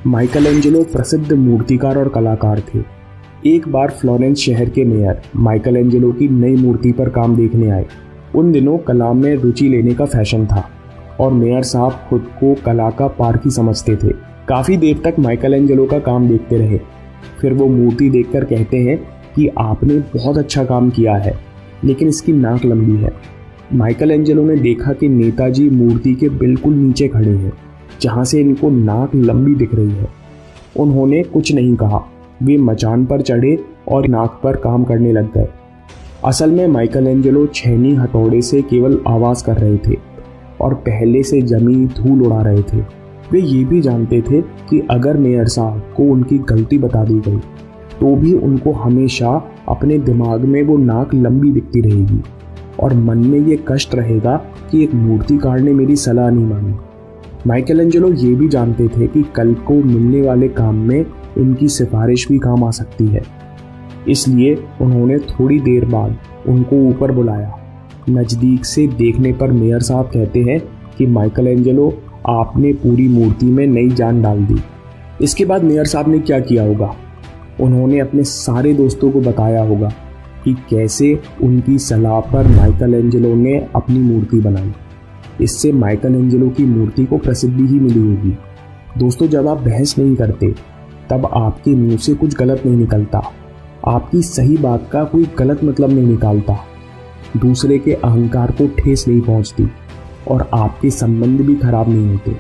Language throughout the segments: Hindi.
माइकल एंजेलो प्रसिद्ध मूर्तिकार और कलाकार थे। एक बार फ्लोरेंस शहर के मेयर माइकल एंजेलो की नई मूर्ति पर काम देखने आए। उन दिनों कला में रुचि लेने का फैशन था और मेयर साहब खुद को कला का पारखी समझते थे। काफ़ी देर तक माइकल एंजेलो का काम देखते रहे। फिर वो मूर्ति देखकर कहते हैं कि आपने बहुत अच्छा काम किया है, लेकिन इसकी नाक लंबी है। माइकल एंजेलो ने देखा कि नेताजी मूर्ति के बिल्कुल नीचे खड़े हैं, जहाँ से इनको नाक लंबी दिख रही है। उन्होंने कुछ नहीं कहा। वे मचान पर चढ़े और नाक पर काम करने लग गए। असल में माइकल एंजेलो छेनी हथौड़े से केवल आवाज़ कर रहे थे और पहले से जमी धूल उड़ा रहे थे। वे ये भी जानते थे कि अगर मेयर साहब को उनकी गलती बता दी गई तो भी उनको हमेशा अपने दिमाग में वो नाक लंबी दिखती रहेगी और मन में ये कष्ट रहेगा कि एक मूर्तिकार ने मेरी सलाह नहीं मानी। माइकल एंजेलो ये भी जानते थे कि कल को मिलने वाले काम में उनकी सिफारिश भी काम आ सकती है। इसलिए उन्होंने थोड़ी देर बाद उनको ऊपर बुलाया। नज़दीक से देखने पर मेयर साहब कहते हैं कि माइकल एंजेलो, आपने पूरी मूर्ति में नई जान डाल दी। इसके बाद मेयर साहब ने क्या किया होगा? उन्होंने अपने सारे दोस्तों को बताया होगा कि कैसे उनकी सलाह पर माइकल एंजेलो ने अपनी मूर्ति बनाई। इससे माइकल एंजेलो की मूर्ति को प्रसिद्धि ही मिली होगी। दोस्तों, जब आप बहस नहीं करते तब आपके मुंह से कुछ गलत नहीं निकलता। आपकी सही बात का कोई गलत मतलब नहीं निकालता। दूसरे के अहंकार को ठेस नहीं पहुंचती और आपके संबंध भी खराब नहीं होते,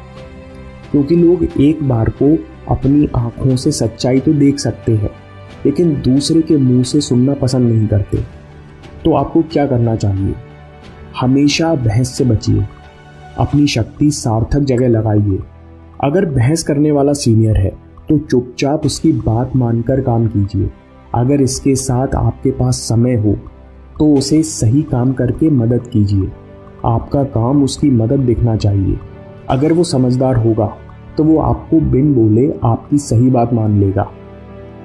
क्योंकि लोग एक बार को अपनी आंखों से सच्चाई तो देख सकते हैं, लेकिन दूसरे के मुंह से सुनना पसंद नहीं करते। तो आपको क्या करना चाहिए? हमेशा बहस से बचिए। अपनी शक्ति सार्थक जगह लगाइए। अगर बहस करने वाला सीनियर है तो चुपचाप उसकी बात मानकर काम कीजिए। अगर इसके साथ आपके पास समय हो तो उसे सही काम करके मदद कीजिए। आपका काम उसकी मदद दिखना चाहिए। अगर वो समझदार होगा तो वो आपको बिन बोले आपकी सही बात मान लेगा।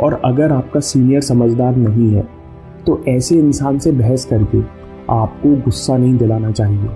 और अगर आपका सीनियर समझदार नहीं है तो ऐसे इंसान से बहस करके आपको गुस्सा नहीं दिलाना चाहिए।